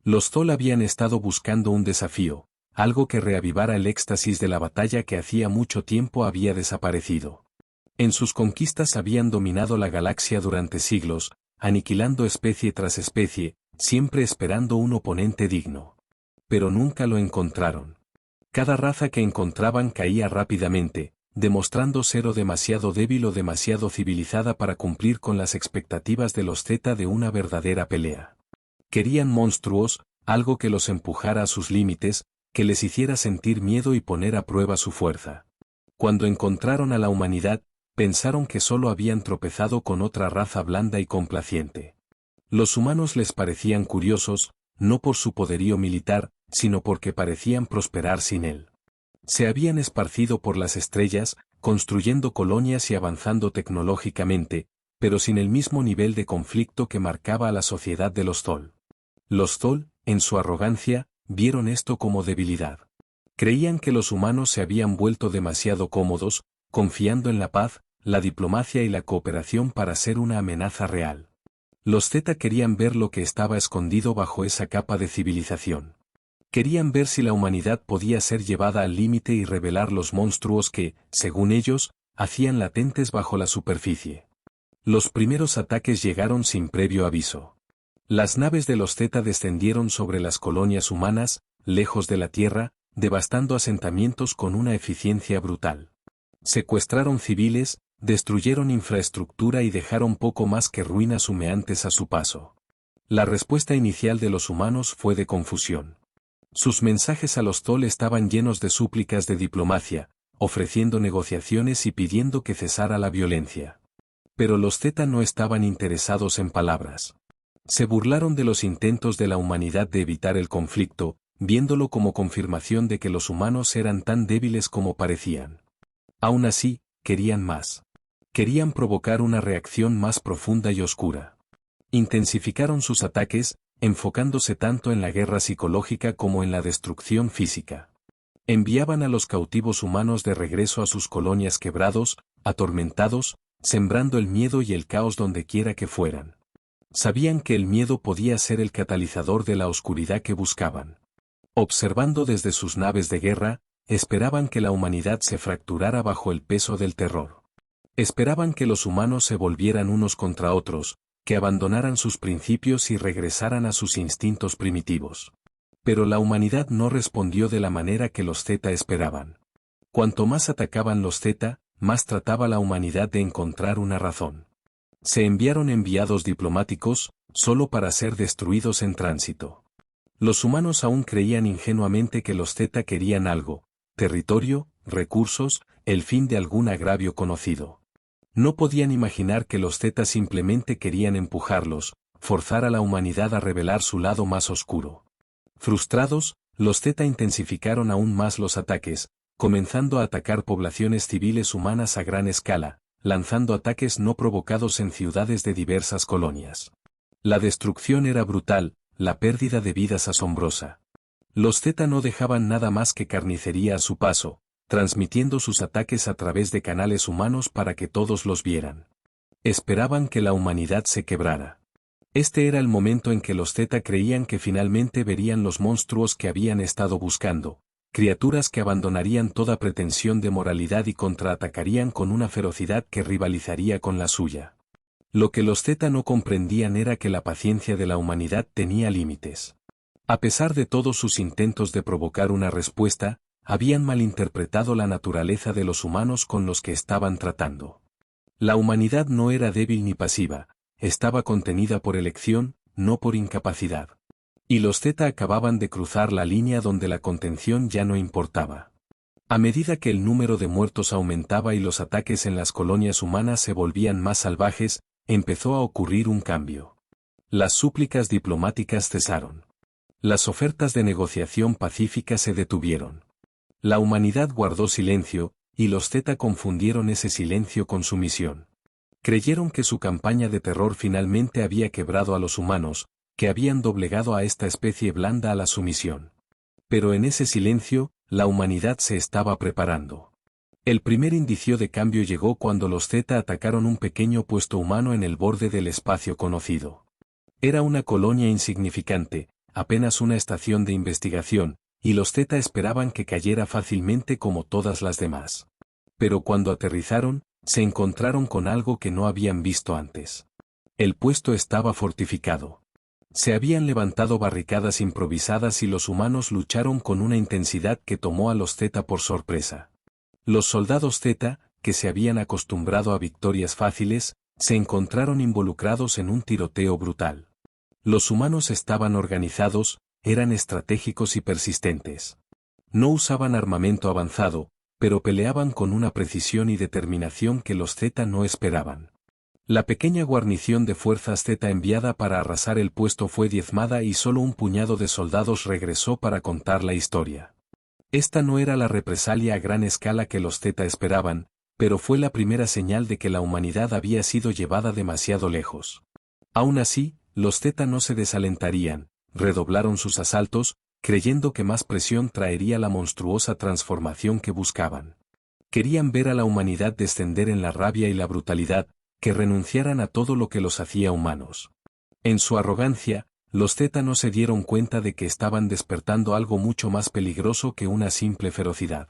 Los Thol habían estado buscando un desafío, algo que reavivara el éxtasis de la batalla que hacía mucho tiempo había desaparecido. En sus conquistas habían dominado la galaxia durante siglos, aniquilando especie tras especie, siempre esperando un oponente digno. Pero nunca lo encontraron. Cada raza que encontraban caía rápidamente, demostrando ser o demasiado débil o demasiado civilizada para cumplir con las expectativas de los Zeta de una verdadera pelea. Querían monstruos, algo que los empujara a sus límites, que les hiciera sentir miedo y poner a prueba su fuerza. Cuando encontraron a la humanidad, pensaron que solo habían tropezado con otra raza blanda y complaciente. Los humanos les parecían curiosos, no por su poderío militar, sino porque parecían prosperar sin él. Se habían esparcido por las estrellas, construyendo colonias y avanzando tecnológicamente, pero sin el mismo nivel de conflicto que marcaba a la sociedad de los Thol. Los Thol, en su arrogancia, vieron esto como debilidad. Creían que los humanos se habían vuelto demasiado cómodos, confiando en la paz, la diplomacia y la cooperación para ser una amenaza real. Los Zeta querían ver lo que estaba escondido bajo esa capa de civilización. Querían ver si la humanidad podía ser llevada al límite y revelar los monstruos que, según ellos, hacían latentes bajo la superficie. Los primeros ataques llegaron sin previo aviso. Las naves de los Zeta descendieron sobre las colonias humanas, lejos de la Tierra, devastando asentamientos con una eficiencia brutal. Secuestraron civiles, destruyeron infraestructura y dejaron poco más que ruinas humeantes a su paso. La respuesta inicial de los humanos fue de confusión. Sus mensajes a los Thol estaban llenos de súplicas de diplomacia, ofreciendo negociaciones y pidiendo que cesara la violencia. Pero los Zeta no estaban interesados en palabras. Se burlaron de los intentos de la humanidad de evitar el conflicto, viéndolo como confirmación de que los humanos eran tan débiles como parecían. Aún así, querían más. Querían provocar una reacción más profunda y oscura. Intensificaron sus ataques, enfocándose tanto en la guerra psicológica como en la destrucción física. Enviaban a los cautivos humanos de regreso a sus colonias quebrados, atormentados, sembrando el miedo y el caos donde quiera que fueran. Sabían que el miedo podía ser el catalizador de la oscuridad que buscaban. Observando desde sus naves de guerra, esperaban que la humanidad se fracturara bajo el peso del terror. Esperaban que los humanos se volvieran unos contra otros, que abandonaran sus principios y regresaran a sus instintos primitivos. Pero la humanidad no respondió de la manera que los Zeta esperaban. Cuanto más atacaban los Zeta, más trataba la humanidad de encontrar una razón. Se enviaron enviados diplomáticos, solo para ser destruidos en tránsito. Los humanos aún creían ingenuamente que los Zeta querían algo: territorio, recursos, el fin de algún agravio conocido. No podían imaginar que los Zeta simplemente querían empujarlos, forzar a la humanidad a revelar su lado más oscuro. Frustrados, los Zeta intensificaron aún más los ataques, comenzando a atacar poblaciones civiles humanas a gran escala, lanzando ataques no provocados en ciudades de diversas colonias. La destrucción era brutal, la pérdida de vidas asombrosa. Los Zeta no dejaban nada más que carnicería a su paso, transmitiendo sus ataques a través de canales humanos para que todos los vieran. Esperaban que la humanidad se quebrara. Este era el momento en que los Zeta creían que finalmente verían los monstruos que habían estado buscando, criaturas que abandonarían toda pretensión de moralidad y contraatacarían con una ferocidad que rivalizaría con la suya. Lo que los Zeta no comprendían era que la paciencia de la humanidad tenía límites. A pesar de todos sus intentos de provocar una respuesta, habían malinterpretado la naturaleza de los humanos con los que estaban tratando. La humanidad no era débil ni pasiva, estaba contenida por elección, no por incapacidad. Y los Zeta acababan de cruzar la línea donde la contención ya no importaba. A medida que el número de muertos aumentaba y los ataques en las colonias humanas se volvían más salvajes, empezó a ocurrir un cambio. Las súplicas diplomáticas cesaron. Las ofertas de negociación pacífica se detuvieron. La humanidad guardó silencio, y los Zeta confundieron ese silencio con sumisión. Creyeron que su campaña de terror finalmente había quebrado a los humanos, que habían doblegado a esta especie blanda a la sumisión. Pero en ese silencio, la humanidad se estaba preparando. El primer indicio de cambio llegó cuando los Zeta atacaron un pequeño puesto humano en el borde del espacio conocido. Era una colonia insignificante, apenas una estación de investigación, y los Zeta esperaban que cayera fácilmente como todas las demás. Pero cuando aterrizaron, se encontraron con algo que no habían visto antes. El puesto estaba fortificado. Se habían levantado barricadas improvisadas y los humanos lucharon con una intensidad que tomó a los Zeta por sorpresa. Los soldados Zeta, que se habían acostumbrado a victorias fáciles, se encontraron involucrados en un tiroteo brutal. Los humanos estaban organizados, eran estratégicos y persistentes. No usaban armamento avanzado, pero peleaban con una precisión y determinación que los Zeta no esperaban. La pequeña guarnición de fuerzas Zeta enviada para arrasar el puesto fue diezmada y solo un puñado de soldados regresó para contar la historia. Esta no era la represalia a gran escala que los Zeta esperaban, pero fue la primera señal de que la humanidad había sido llevada demasiado lejos. Aún así, los Zeta no se desalentarían, redoblaron sus asaltos, creyendo que más presión traería la monstruosa transformación que buscaban. Querían ver a la humanidad descender en la rabia y la brutalidad, que renunciaran a todo lo que los hacía humanos. En su arrogancia, los Zeta no se dieron cuenta de que estaban despertando algo mucho más peligroso que una simple ferocidad.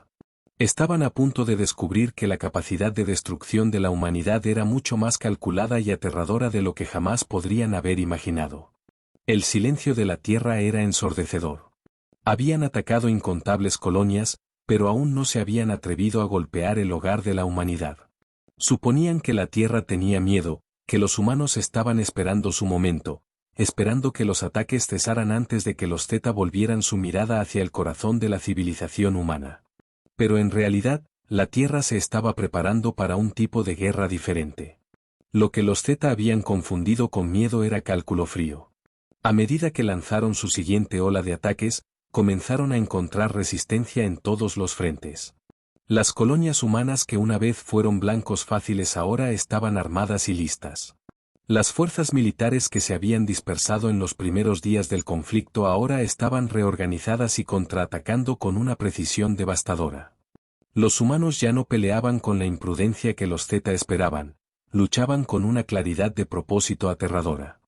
Estaban a punto de descubrir que la capacidad de destrucción de la humanidad era mucho más calculada y aterradora de lo que jamás podrían haber imaginado. El silencio de la Tierra era ensordecedor. Habían atacado incontables colonias, pero aún no se habían atrevido a golpear el hogar de la humanidad. Suponían que la Tierra tenía miedo, que los humanos estaban esperando su momento, esperando que los ataques cesaran antes de que los Zeta volvieran su mirada hacia el corazón de la civilización humana. Pero en realidad, la Tierra se estaba preparando para un tipo de guerra diferente. Lo que los Zeta habían confundido con miedo era cálculo frío. A medida que lanzaron su siguiente ola de ataques, comenzaron a encontrar resistencia en todos los frentes. Las colonias humanas que una vez fueron blancos fáciles ahora estaban armadas y listas. Las fuerzas militares que se habían dispersado en los primeros días del conflicto ahora estaban reorganizadas y contraatacando con una precisión devastadora. Los humanos ya no peleaban con la imprudencia que los Zeta esperaban, luchaban con una claridad de propósito aterradora.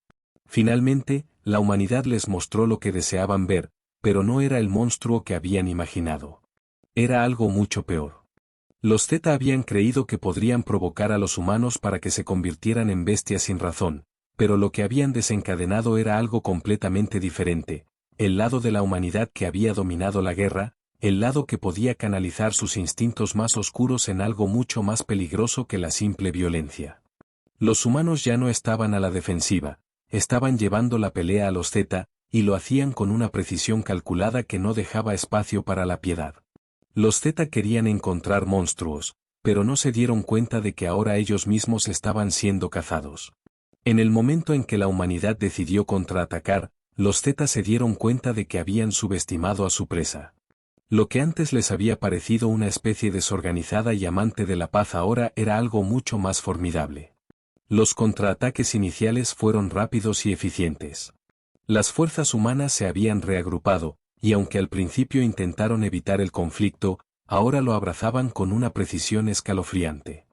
Finalmente, la humanidad les mostró lo que deseaban ver, pero no era el monstruo que habían imaginado. Era algo mucho peor. Los Zeta habían creído que podrían provocar a los humanos para que se convirtieran en bestias sin razón, pero lo que habían desencadenado era algo completamente diferente, el lado de la humanidad que había dominado la guerra, el lado que podía canalizar sus instintos más oscuros en algo mucho más peligroso que la simple violencia. Los humanos ya no estaban a la defensiva, estaban llevando la pelea a los Zeta, y lo hacían con una precisión calculada que no dejaba espacio para la piedad. Los Zeta querían encontrar monstruos, pero no se dieron cuenta de que ahora ellos mismos estaban siendo cazados. En el momento en que la humanidad decidió contraatacar, los Zeta se dieron cuenta de que habían subestimado a su presa. Lo que antes les había parecido una especie desorganizada y amante de la paz ahora era algo mucho más formidable. Los contraataques iniciales fueron rápidos y eficientes. Las fuerzas humanas se habían reagrupado, y aunque al principio intentaron evitar el conflicto, ahora lo abrazaban con una precisión escalofriante.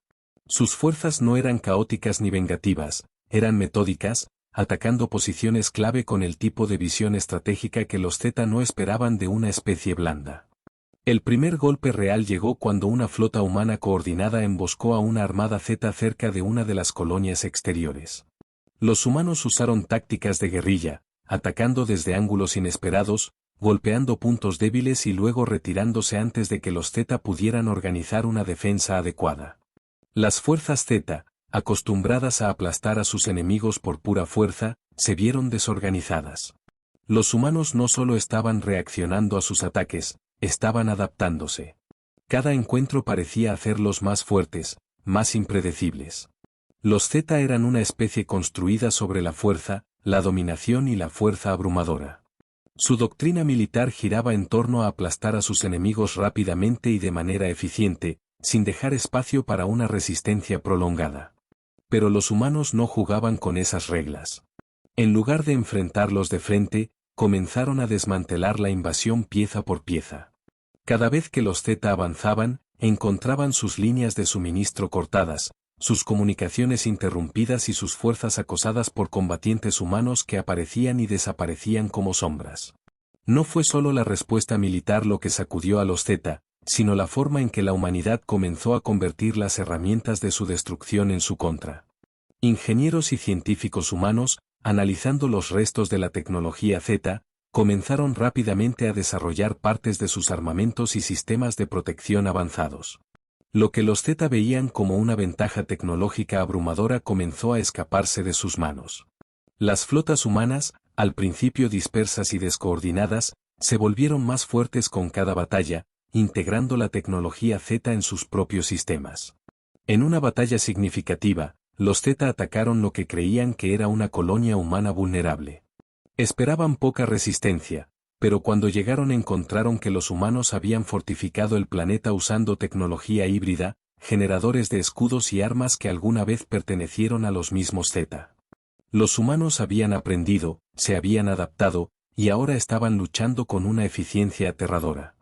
Sus fuerzas no eran caóticas ni vengativas, eran metódicas, atacando posiciones clave con el tipo de visión estratégica que los Zeta no esperaban de una especie blanda. El primer golpe real llegó cuando una flota humana coordinada emboscó a una armada Zeta cerca de una de las colonias exteriores. Los humanos usaron tácticas de guerrilla, atacando desde ángulos inesperados, golpeando puntos débiles y luego retirándose antes de que los Zeta pudieran organizar una defensa adecuada. Las fuerzas Zeta, acostumbradas a aplastar a sus enemigos por pura fuerza, se vieron desorganizadas. Los humanos no solo estaban reaccionando a sus ataques, estaban adaptándose. Cada encuentro parecía hacerlos más fuertes, más impredecibles. Los Zeta eran una especie construida sobre la fuerza, la dominación y la fuerza abrumadora. Su doctrina militar giraba en torno a aplastar a sus enemigos rápidamente y de manera eficiente, sin dejar espacio para una resistencia prolongada. Pero los humanos no jugaban con esas reglas. En lugar de enfrentarlos de frente, comenzaron a desmantelar la invasión pieza por pieza. Cada vez que los Zeta avanzaban, encontraban sus líneas de suministro cortadas, sus comunicaciones interrumpidas y sus fuerzas acosadas por combatientes humanos que aparecían y desaparecían como sombras. No fue solo la respuesta militar lo que sacudió a los Zeta, sino la forma en que la humanidad comenzó a convertir las herramientas de su destrucción en su contra. Ingenieros y científicos humanos, analizando los restos de la tecnología Zeta, comenzaron rápidamente a desarrollar partes de sus armamentos y sistemas de protección avanzados. Lo que los Zeta veían como una ventaja tecnológica abrumadora comenzó a escaparse de sus manos. Las flotas humanas, al principio dispersas y descoordinadas, se volvieron más fuertes con cada batalla, integrando la tecnología Zeta en sus propios sistemas. En una batalla significativa, los Zeta atacaron lo que creían que era una colonia humana vulnerable. Esperaban poca resistencia, pero cuando llegaron encontraron que los humanos habían fortificado el planeta usando tecnología híbrida, generadores de escudos y armas que alguna vez pertenecieron a los mismos Zeta. Los humanos habían aprendido, se habían adaptado, y ahora estaban luchando con una eficiencia aterradora.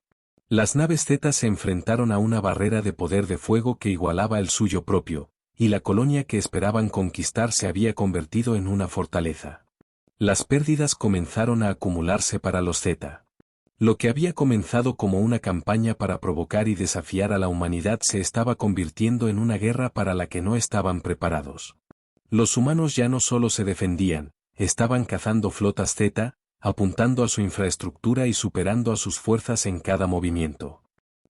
Las naves Zeta se enfrentaron a una barrera de poder de fuego que igualaba el suyo propio, y la colonia que esperaban conquistar se había convertido en una fortaleza. Las pérdidas comenzaron a acumularse para los Zeta. Lo que había comenzado como una campaña para provocar y desafiar a la humanidad se estaba convirtiendo en una guerra para la que no estaban preparados. Los humanos ya no solo se defendían, estaban cazando flotas Zeta, apuntando a su infraestructura y superando a sus fuerzas en cada movimiento.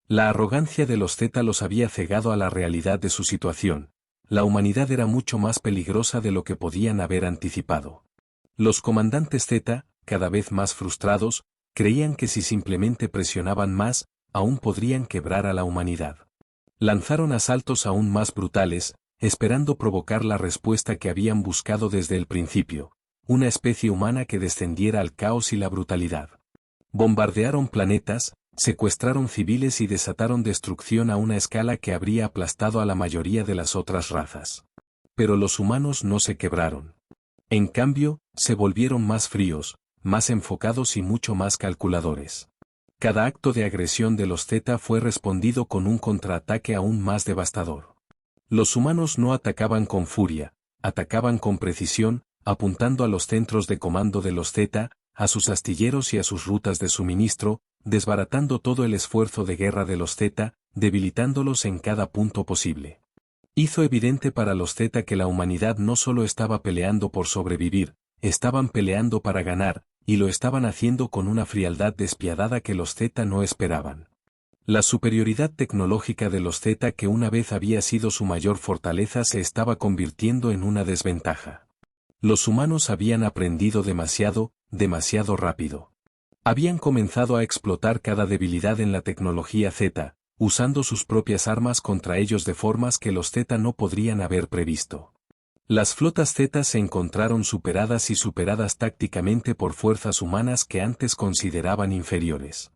La arrogancia de los Zeta los había cegado a la realidad de su situación. La humanidad era mucho más peligrosa de lo que podían haber anticipado. Los comandantes Zeta, cada vez más frustrados, creían que si simplemente presionaban más, aún podrían quebrar a la humanidad. Lanzaron asaltos aún más brutales, esperando provocar la respuesta que habían buscado desde el principio, una especie humana que descendiera al caos y la brutalidad. Bombardearon planetas, secuestraron civiles y desataron destrucción a una escala que habría aplastado a la mayoría de las otras razas. Pero los humanos no se quebraron. En cambio, se volvieron más fríos, más enfocados y mucho más calculadores. Cada acto de agresión de los Zeta fue respondido con un contraataque aún más devastador. Los humanos no atacaban con furia, atacaban con precisión, apuntando a los centros de comando de los Zeta, a sus astilleros y a sus rutas de suministro, desbaratando todo el esfuerzo de guerra de los Zeta, debilitándolos en cada punto posible. Hizo evidente para los Zeta que la humanidad no solo estaba peleando por sobrevivir, estaban peleando para ganar, y lo estaban haciendo con una frialdad despiadada que los Zeta no esperaban. La superioridad tecnológica de los Zeta, que una vez había sido su mayor fortaleza, se estaba convirtiendo en una desventaja. Los humanos habían aprendido demasiado, demasiado rápido. Habían comenzado a explotar cada debilidad en la tecnología Zeta, usando sus propias armas contra ellos de formas que los Zeta no podrían haber previsto. Las flotas Zeta se encontraron superadas y superadas tácticamente por fuerzas humanas que antes consideraban inferiores.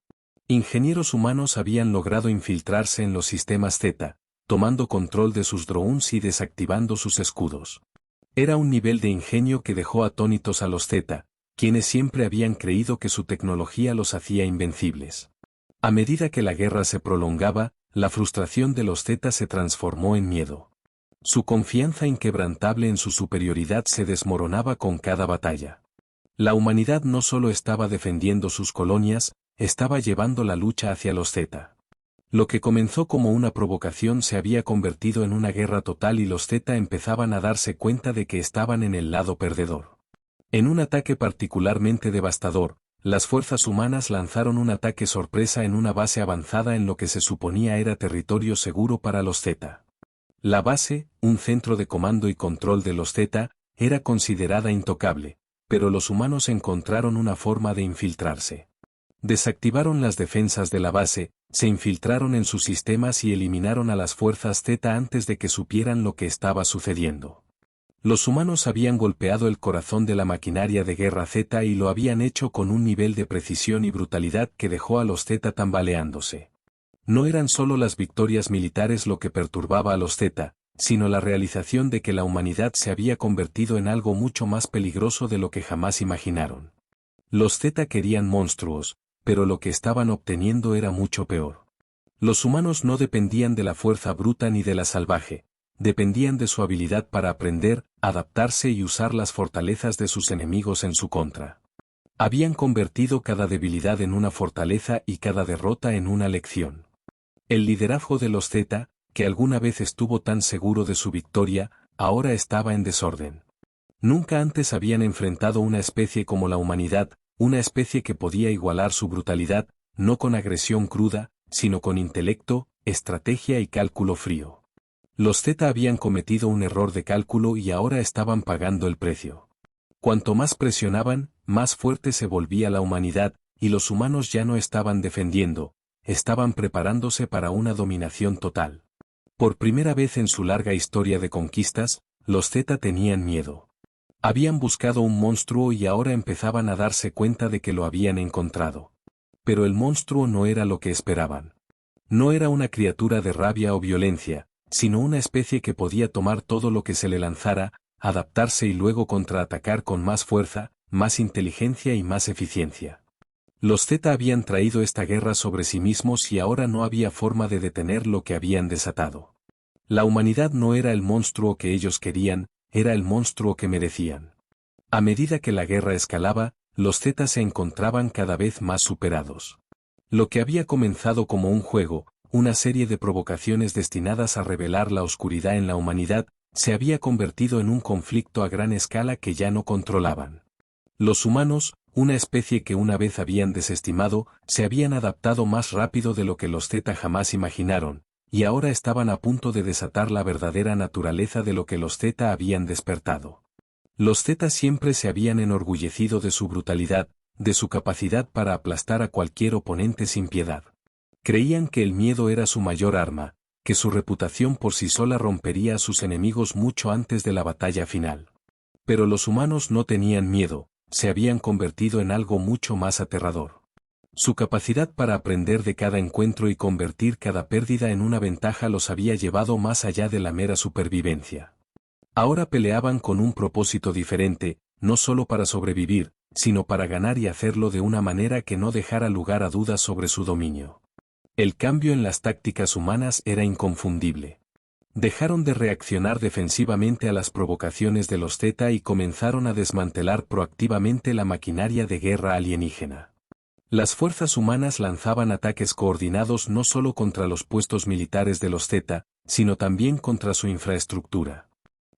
Ingenieros humanos habían logrado infiltrarse en los sistemas Zeta, tomando control de sus drones y desactivando sus escudos. Era un nivel de ingenio que dejó atónitos a los Zeta, quienes siempre habían creído que su tecnología los hacía invencibles. A medida que la guerra se prolongaba, la frustración de los Zeta se transformó en miedo. Su confianza inquebrantable en su superioridad se desmoronaba con cada batalla. La humanidad no solo estaba defendiendo sus colonias, estaba llevando la lucha hacia los Zeta. Lo que comenzó como una provocación se había convertido en una guerra total y los Zeta empezaban a darse cuenta de que estaban en el lado perdedor. En un ataque particularmente devastador, las fuerzas humanas lanzaron un ataque sorpresa en una base avanzada en lo que se suponía era territorio seguro para los Zeta. La base, un centro de comando y control de los Zeta, era considerada intocable, pero los humanos encontraron una forma de infiltrarse. Desactivaron las defensas de la base, se infiltraron en sus sistemas y eliminaron a las fuerzas Zeta antes de que supieran lo que estaba sucediendo. Los humanos habían golpeado el corazón de la maquinaria de guerra Zeta y lo habían hecho con un nivel de precisión y brutalidad que dejó a los Zeta tambaleándose. No eran solo las victorias militares lo que perturbaba a los Zeta, sino la realización de que la humanidad se había convertido en algo mucho más peligroso de lo que jamás imaginaron. Los Zeta querían monstruos, pero lo que estaban obteniendo era mucho peor. Los humanos no dependían de la fuerza bruta ni de la salvaje, dependían de su habilidad para aprender, adaptarse y usar las fortalezas de sus enemigos en su contra. Habían convertido cada debilidad en una fortaleza y cada derrota en una lección. El liderazgo de los Zeta, que alguna vez estuvo tan seguro de su victoria, ahora estaba en desorden. Nunca antes habían enfrentado una especie como la humanidad, una especie que podía igualar su brutalidad, no con agresión cruda, sino con intelecto, estrategia y cálculo frío. Los Zeta habían cometido un error de cálculo y ahora estaban pagando el precio. Cuanto más presionaban, más fuerte se volvía la humanidad, y los humanos ya no estaban defendiendo, estaban preparándose para una dominación total. Por primera vez en su larga historia de conquistas, los Zeta tenían miedo. Habían buscado un monstruo y ahora empezaban a darse cuenta de que lo habían encontrado. Pero el monstruo no era lo que esperaban. No era una criatura de rabia o violencia, sino una especie que podía tomar todo lo que se le lanzara, adaptarse y luego contraatacar con más fuerza, más inteligencia y más eficiencia. Los Zeta habían traído esta guerra sobre sí mismos y ahora no había forma de detener lo que habían desatado. La humanidad no era el monstruo que ellos querían, era el monstruo que merecían. A medida que la guerra escalaba, los Zeta se encontraban cada vez más superados. Lo que había comenzado como un juego, una serie de provocaciones destinadas a revelar la oscuridad en la humanidad, se había convertido en un conflicto a gran escala que ya no controlaban. Los humanos, una especie que una vez habían desestimado, se habían adaptado más rápido de lo que los Zeta jamás imaginaron, y ahora estaban a punto de desatar la verdadera naturaleza de lo que los Zeta habían despertado. Los Zeta siempre se habían enorgullecido de su brutalidad, de su capacidad para aplastar a cualquier oponente sin piedad. Creían que el miedo era su mayor arma, que su reputación por sí sola rompería a sus enemigos mucho antes de la batalla final. Pero los humanos no tenían miedo, se habían convertido en algo mucho más aterrador. Su capacidad para aprender de cada encuentro y convertir cada pérdida en una ventaja los había llevado más allá de la mera supervivencia. Ahora peleaban con un propósito diferente, no solo para sobrevivir, sino para ganar y hacerlo de una manera que no dejara lugar a dudas sobre su dominio. El cambio en las tácticas humanas era inconfundible. Dejaron de reaccionar defensivamente a las provocaciones de los Zeta y comenzaron a desmantelar proactivamente la maquinaria de guerra alienígena. Las fuerzas humanas lanzaban ataques coordinados no solo contra los puestos militares de los Zeta, sino también contra su infraestructura.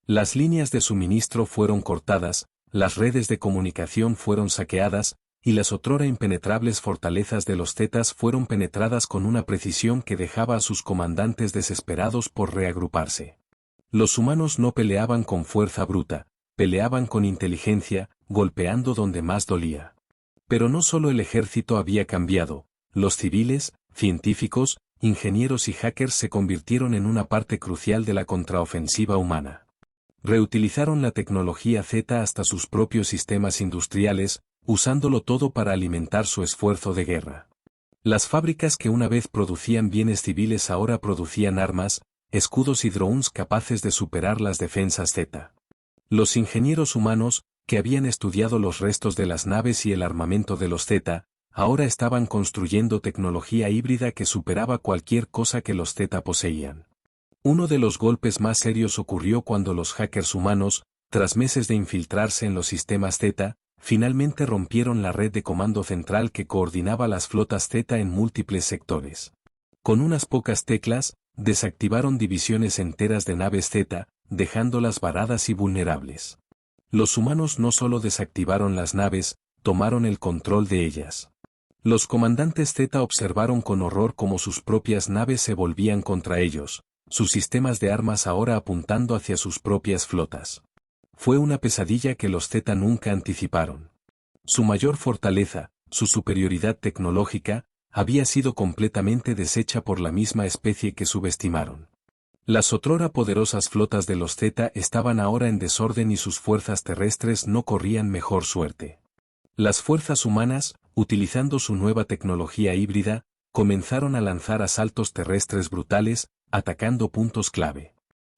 Las líneas de suministro fueron cortadas, las redes de comunicación fueron saqueadas, y las otrora impenetrables fortalezas de los Zetas fueron penetradas con una precisión que dejaba a sus comandantes desesperados por reagruparse. Los humanos no peleaban con fuerza bruta, peleaban con inteligencia, golpeando donde más dolía. Pero no solo el ejército había cambiado, los civiles, científicos, ingenieros y hackers se convirtieron en una parte crucial de la contraofensiva humana. Reutilizaron la tecnología Zeta hasta sus propios sistemas industriales, usándolo todo para alimentar su esfuerzo de guerra. Las fábricas que una vez producían bienes civiles ahora producían armas, escudos y drones capaces de superar las defensas Zeta. Los ingenieros humanos, que habían estudiado los restos de las naves y el armamento de los Zeta, ahora estaban construyendo tecnología híbrida que superaba cualquier cosa que los Zeta poseían. Uno de los golpes más serios ocurrió cuando los hackers humanos, tras meses de infiltrarse en los sistemas Zeta, finalmente rompieron la red de comando central que coordinaba las flotas Zeta en múltiples sectores. Con unas pocas teclas, desactivaron divisiones enteras de naves Zeta, dejándolas varadas y vulnerables. Los humanos no solo desactivaron las naves, tomaron el control de ellas. Los comandantes Zeta observaron con horror cómo sus propias naves se volvían contra ellos, sus sistemas de armas ahora apuntando hacia sus propias flotas. Fue una pesadilla que los Zeta nunca anticiparon. Su mayor fortaleza, su superioridad tecnológica, había sido completamente deshecha por la misma especie que subestimaron. Las otrora poderosas flotas de los Zeta estaban ahora en desorden y sus fuerzas terrestres no corrían mejor suerte. Las fuerzas humanas, utilizando su nueva tecnología híbrida, comenzaron a lanzar asaltos terrestres brutales, atacando puntos clave.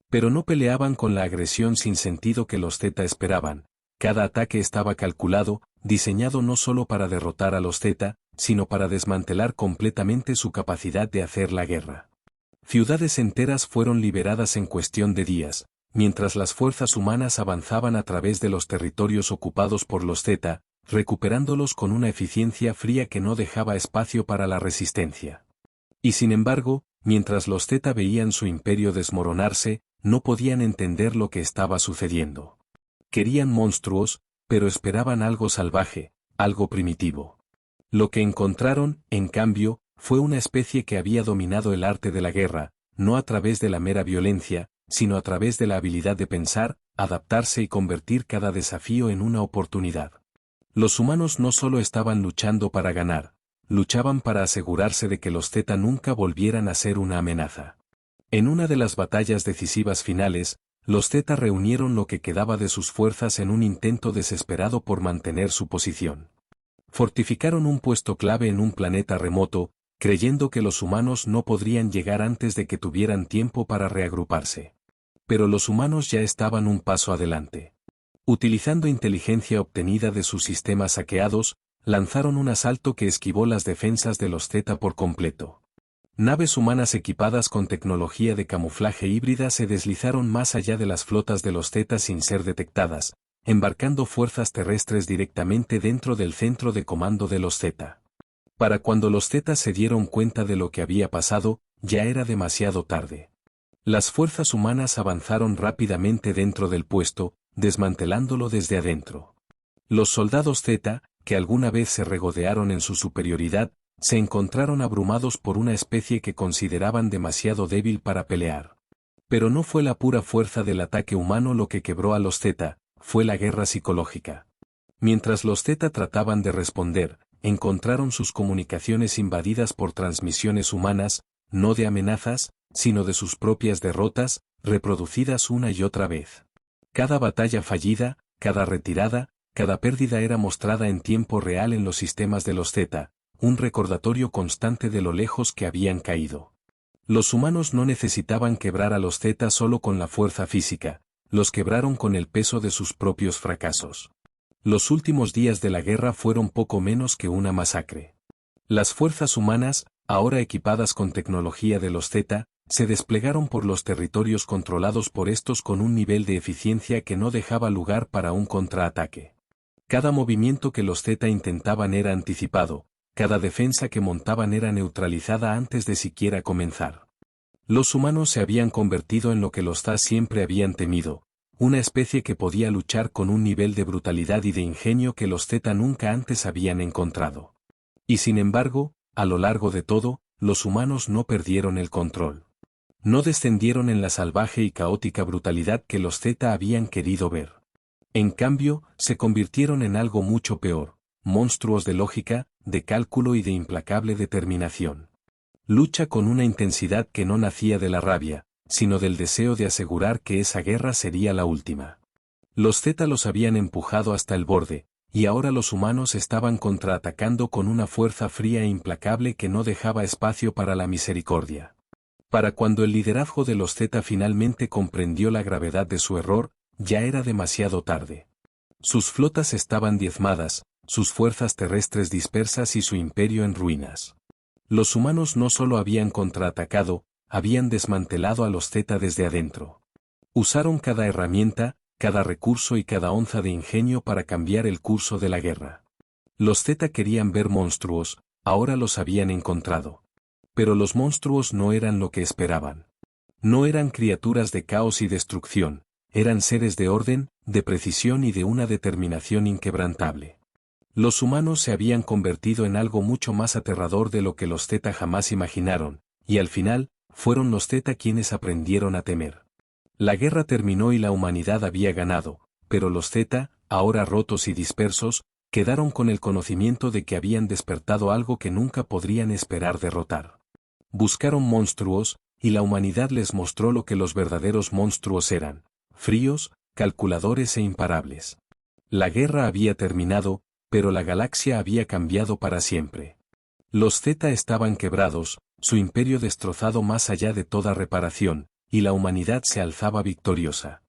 Pero no peleaban con la agresión sin sentido que los Zeta esperaban. Cada ataque estaba calculado, diseñado no solo para derrotar a los Zeta, sino para desmantelar completamente su capacidad de hacer la guerra. Ciudades enteras fueron liberadas en cuestión de días, mientras las fuerzas humanas avanzaban a través de los territorios ocupados por los Zeta, recuperándolos con una eficiencia fría que no dejaba espacio para la resistencia. Y sin embargo, mientras los Zeta veían su imperio desmoronarse, no podían entender lo que estaba sucediendo. Querían monstruos, pero esperaban algo salvaje, algo primitivo. Lo que encontraron, en cambio, fue una especie que había dominado el arte de la guerra, no a través de la mera violencia, sino a través de la habilidad de pensar, adaptarse y convertir cada desafío en una oportunidad. Los humanos no solo estaban luchando para ganar, luchaban para asegurarse de que los Zeta nunca volvieran a ser una amenaza. En una de las batallas decisivas finales, los Zeta reunieron lo que quedaba de sus fuerzas en un intento desesperado por mantener su posición. Fortificaron un puesto clave en un planeta remoto, creyendo que los humanos no podrían llegar antes de que tuvieran tiempo para reagruparse. Pero los humanos ya estaban un paso adelante. Utilizando inteligencia obtenida de sus sistemas hackeados, lanzaron un asalto que esquivó las defensas de los Zeta por completo. Naves humanas equipadas con tecnología de camuflaje híbrida se deslizaron más allá de las flotas de los Zeta sin ser detectadas, embarcando fuerzas terrestres directamente dentro del centro de comando de los Zeta. Para cuando los Zeta se dieron cuenta de lo que había pasado, ya era demasiado tarde. Las fuerzas humanas avanzaron rápidamente dentro del puesto, desmantelándolo desde adentro. Los soldados Zeta, que alguna vez se regodearon en su superioridad, se encontraron abrumados por una especie que consideraban demasiado débil para pelear. Pero no fue la pura fuerza del ataque humano lo que quebró a los Zeta, fue la guerra psicológica. Mientras los Zeta trataban de responder, encontraron sus comunicaciones invadidas por transmisiones humanas, no de amenazas, sino de sus propias derrotas, reproducidas una y otra vez. Cada batalla fallida, cada retirada, cada pérdida era mostrada en tiempo real en los sistemas de los Zeta, un recordatorio constante de lo lejos que habían caído. Los humanos no necesitaban quebrar a los Zeta solo con la fuerza física, los quebraron con el peso de sus propios fracasos. Los últimos días de la guerra fueron poco menos que una masacre. Las fuerzas humanas, ahora equipadas con tecnología de los Zeta, se desplegaron por los territorios controlados por estos con un nivel de eficiencia que no dejaba lugar para un contraataque. Cada movimiento que los Zeta intentaban era anticipado, cada defensa que montaban era neutralizada antes de siquiera comenzar. Los humanos se habían convertido en lo que los Zeta siempre habían temido, una especie que podía luchar con un nivel de brutalidad y de ingenio que los Zeta nunca antes habían encontrado. Y sin embargo, a lo largo de todo, los humanos no perdieron el control. No descendieron en la salvaje y caótica brutalidad que los Zeta habían querido ver. En cambio, se convirtieron en algo mucho peor, monstruos de lógica, de cálculo y de implacable determinación. Lucha con una intensidad que no nacía de la rabia, sino del deseo de asegurar que esa guerra sería la última. Los Zeta los habían empujado hasta el borde, y ahora los humanos estaban contraatacando con una fuerza fría e implacable que no dejaba espacio para la misericordia. Para cuando el liderazgo de los Zeta finalmente comprendió la gravedad de su error, ya era demasiado tarde. Sus flotas estaban diezmadas, sus fuerzas terrestres dispersas y su imperio en ruinas. Los humanos no solo habían contraatacado, habían desmantelado a los Zeta desde adentro. Usaron cada herramienta, cada recurso y cada onza de ingenio para cambiar el curso de la guerra. Los Zeta querían ver monstruos, ahora los habían encontrado. Pero los monstruos no eran lo que esperaban. No eran criaturas de caos y destrucción, eran seres de orden, de precisión y de una determinación inquebrantable. Los humanos se habían convertido en algo mucho más aterrador de lo que los Zeta jamás imaginaron, y al final, fueron los Zeta quienes aprendieron a temer. La guerra terminó y la humanidad había ganado, pero los Zeta, ahora rotos y dispersos, quedaron con el conocimiento de que habían despertado algo que nunca podrían esperar derrotar. Buscaron monstruos, y la humanidad les mostró lo que los verdaderos monstruos eran: fríos, calculadores e imparables. La guerra había terminado, pero la galaxia había cambiado para siempre. Los Zeta estaban quebrados, su imperio destrozado más allá de toda reparación, y la humanidad se alzaba victoriosa.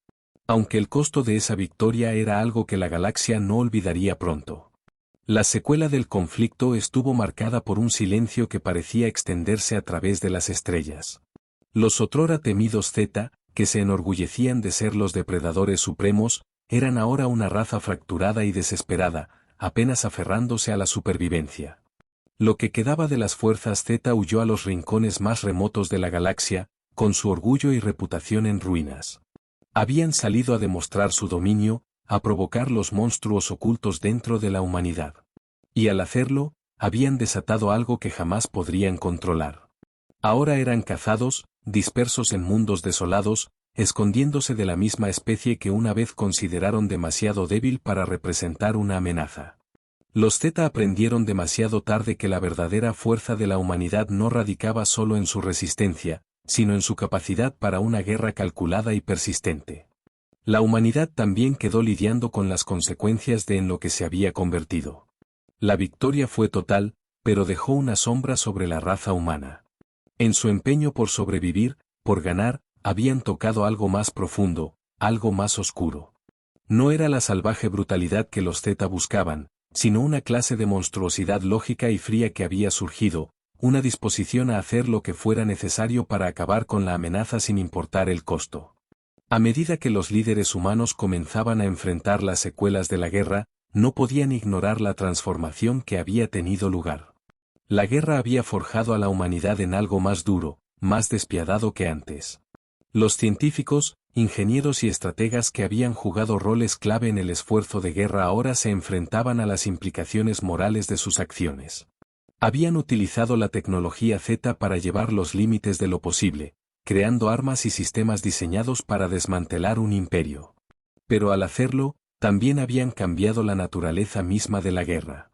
Aunque el costo de esa victoria era algo que la galaxia no olvidaría pronto. La secuela del conflicto estuvo marcada por un silencio que parecía extenderse a través de las estrellas. Los otrora temidos Zeta, que se enorgullecían de ser los depredadores supremos, eran ahora una raza fracturada y desesperada, apenas aferrándose a la supervivencia. Lo que quedaba de las fuerzas Zeta huyó a los rincones más remotos de la galaxia, con su orgullo y reputación en ruinas. Habían salido a demostrar su dominio, a provocar los monstruos ocultos dentro de la humanidad. Y al hacerlo, habían desatado algo que jamás podrían controlar. Ahora eran cazados, dispersos en mundos desolados, escondiéndose de la misma especie que una vez consideraron demasiado débil para representar una amenaza. Los Zeta aprendieron demasiado tarde que la verdadera fuerza de la humanidad no radicaba solo en su resistencia, sino en su capacidad para una guerra calculada y persistente. La humanidad también quedó lidiando con las consecuencias de en lo que se había convertido. La victoria fue total, pero dejó una sombra sobre la raza humana. En su empeño por sobrevivir, por ganar, habían tocado algo más profundo, algo más oscuro. No era la salvaje brutalidad que los Zeta buscaban, sino una clase de monstruosidad lógica y fría que había surgido, una disposición a hacer lo que fuera necesario para acabar con la amenaza sin importar el costo. A medida que los líderes humanos comenzaban a enfrentar las secuelas de la guerra, no podían ignorar la transformación que había tenido lugar. La guerra había forjado a la humanidad en algo más duro, más despiadado que antes. Los científicos, ingenieros y estrategas que habían jugado roles clave en el esfuerzo de guerra ahora se enfrentaban a las implicaciones morales de sus acciones. Habían utilizado la tecnología Zeta para llevar los límites de lo posible, creando armas y sistemas diseñados para desmantelar un imperio. Pero al hacerlo, también habían cambiado la naturaleza misma de la guerra.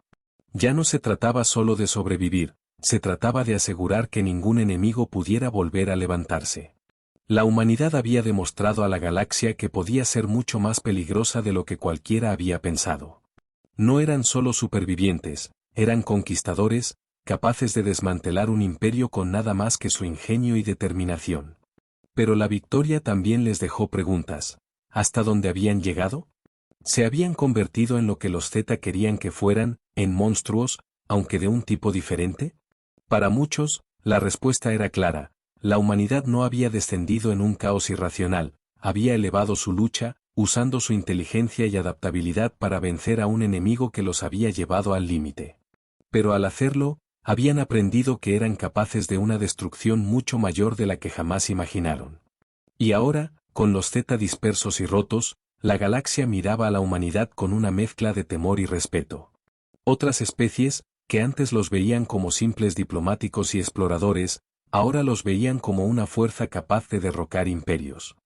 Ya no se trataba solo de sobrevivir, se trataba de asegurar que ningún enemigo pudiera volver a levantarse. La humanidad había demostrado a la galaxia que podía ser mucho más peligrosa de lo que cualquiera había pensado. No eran solo supervivientes, eran conquistadores, capaces de desmantelar un imperio con nada más que su ingenio y determinación. Pero la victoria también les dejó preguntas. ¿Hasta dónde habían llegado? ¿Se habían convertido en lo que los Zeta querían que fueran, en monstruos, aunque de un tipo diferente? Para muchos, la respuesta era clara. La humanidad no había descendido en un caos irracional, había elevado su lucha, usando su inteligencia y adaptabilidad para vencer a un enemigo que los había llevado al límite. Pero al hacerlo, habían aprendido que eran capaces de una destrucción mucho mayor de la que jamás imaginaron. Y ahora, con los Zeta dispersos y rotos, la galaxia miraba a la humanidad con una mezcla de temor y respeto. Otras especies, que antes los veían como simples diplomáticos y exploradores, ahora los veían como una fuerza capaz de derrocar imperios.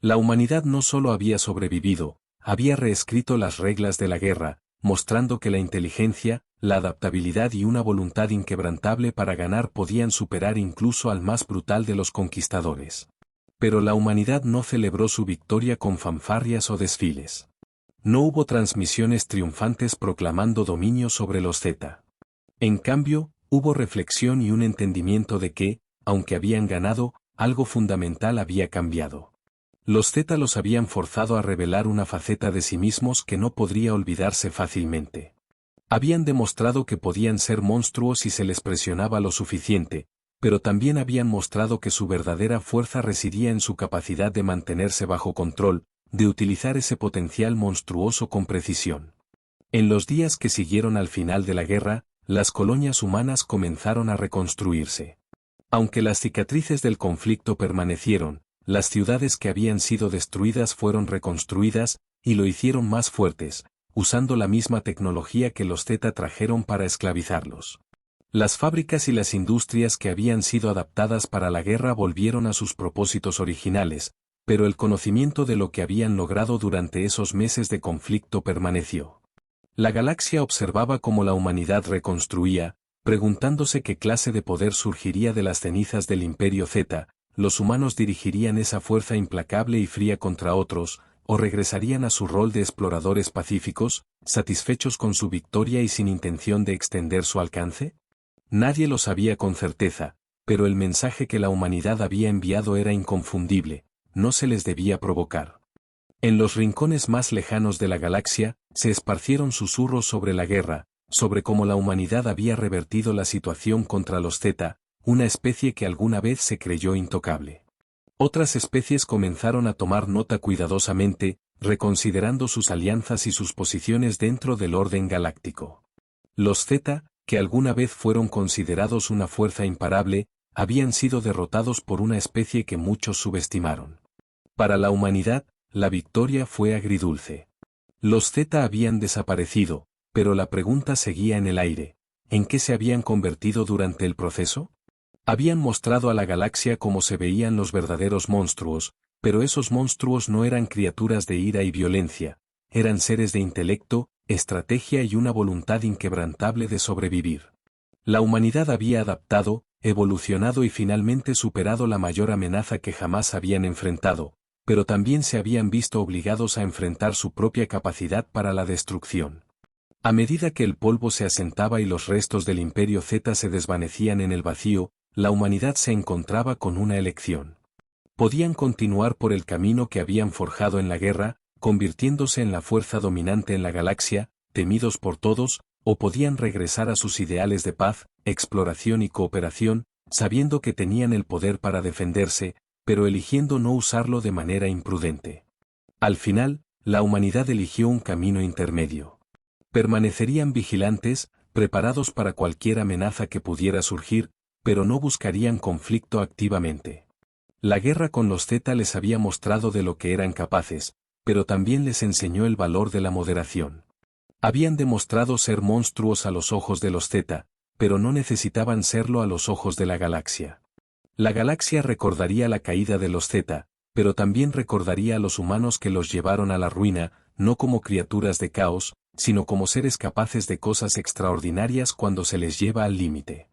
La humanidad no solo había sobrevivido, había reescrito las reglas de la guerra, mostrando que la inteligencia, la adaptabilidad y una voluntad inquebrantable para ganar podían superar incluso al más brutal de los conquistadores. Pero la humanidad no celebró su victoria con fanfarrias o desfiles. No hubo transmisiones triunfantes proclamando dominio sobre los Zeta. En cambio, hubo reflexión y un entendimiento de que, aunque habían ganado, algo fundamental había cambiado. Los Zeta los habían forzado a revelar una faceta de sí mismos que no podría olvidarse fácilmente. Habían demostrado que podían ser monstruos si se les presionaba lo suficiente, pero también habían mostrado que su verdadera fuerza residía en su capacidad de mantenerse bajo control, de utilizar ese potencial monstruoso con precisión. En los días que siguieron al final de la guerra, las colonias humanas comenzaron a reconstruirse. Aunque las cicatrices del conflicto permanecieron, las ciudades que habían sido destruidas fueron reconstruidas, y lo hicieron más fuertes, usando la misma tecnología que los Zeta trajeron para esclavizarlos. Las fábricas y las industrias que habían sido adaptadas para la guerra volvieron a sus propósitos originales, pero el conocimiento de lo que habían logrado durante esos meses de conflicto permaneció. La galaxia observaba cómo la humanidad reconstruía, preguntándose qué clase de poder surgiría de las cenizas del Imperio Zeta. Los humanos dirigirían esa fuerza implacable y fría contra otros, o regresarían a su rol de exploradores pacíficos, satisfechos con su victoria y sin intención de extender su alcance. Nadie lo sabía con certeza, pero el mensaje que la humanidad había enviado era inconfundible, no se les debía provocar. En los rincones más lejanos de la galaxia, se esparcieron susurros sobre la guerra, sobre cómo la humanidad había revertido la situación contra los Zeta, una especie que alguna vez se creyó intocable. Otras especies comenzaron a tomar nota cuidadosamente, reconsiderando sus alianzas y sus posiciones dentro del orden galáctico. Los Zeta, que alguna vez fueron considerados una fuerza imparable, habían sido derrotados por una especie que muchos subestimaron. Para la humanidad, la victoria fue agridulce. Los Zeta habían desaparecido, pero la pregunta seguía en el aire: ¿en qué se habían convertido durante el proceso? Habían mostrado a la galaxia cómo se veían los verdaderos monstruos, pero esos monstruos no eran criaturas de ira y violencia, eran seres de intelecto, estrategia y una voluntad inquebrantable de sobrevivir. La humanidad había adaptado, evolucionado y finalmente superado la mayor amenaza que jamás habían enfrentado, pero también se habían visto obligados a enfrentar su propia capacidad para la destrucción. A medida que el polvo se asentaba y los restos del Imperio Z se desvanecían en el vacío, la humanidad se encontraba con una elección. Podían continuar por el camino que habían forjado en la guerra, convirtiéndose en la fuerza dominante en la galaxia, temidos por todos, o podían regresar a sus ideales de paz, exploración y cooperación, sabiendo que tenían el poder para defenderse, pero eligiendo no usarlo de manera imprudente. Al final, la humanidad eligió un camino intermedio. Permanecerían vigilantes, preparados para cualquier amenaza que pudiera surgir, pero no buscarían conflicto activamente. La guerra con los Zeta les había mostrado de lo que eran capaces, pero también les enseñó el valor de la moderación. Habían demostrado ser monstruos a los ojos de los Zeta, pero no necesitaban serlo a los ojos de la galaxia. La galaxia recordaría la caída de los Zeta, pero también recordaría a los humanos que los llevaron a la ruina, no como criaturas de caos, sino como seres capaces de cosas extraordinarias cuando se les lleva al límite.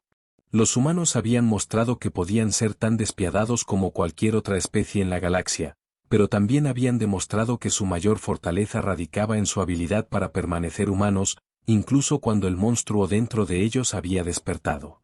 Los humanos habían mostrado que podían ser tan despiadados como cualquier otra especie en la galaxia, pero también habían demostrado que su mayor fortaleza radicaba en su habilidad para permanecer humanos, incluso cuando el monstruo dentro de ellos había despertado.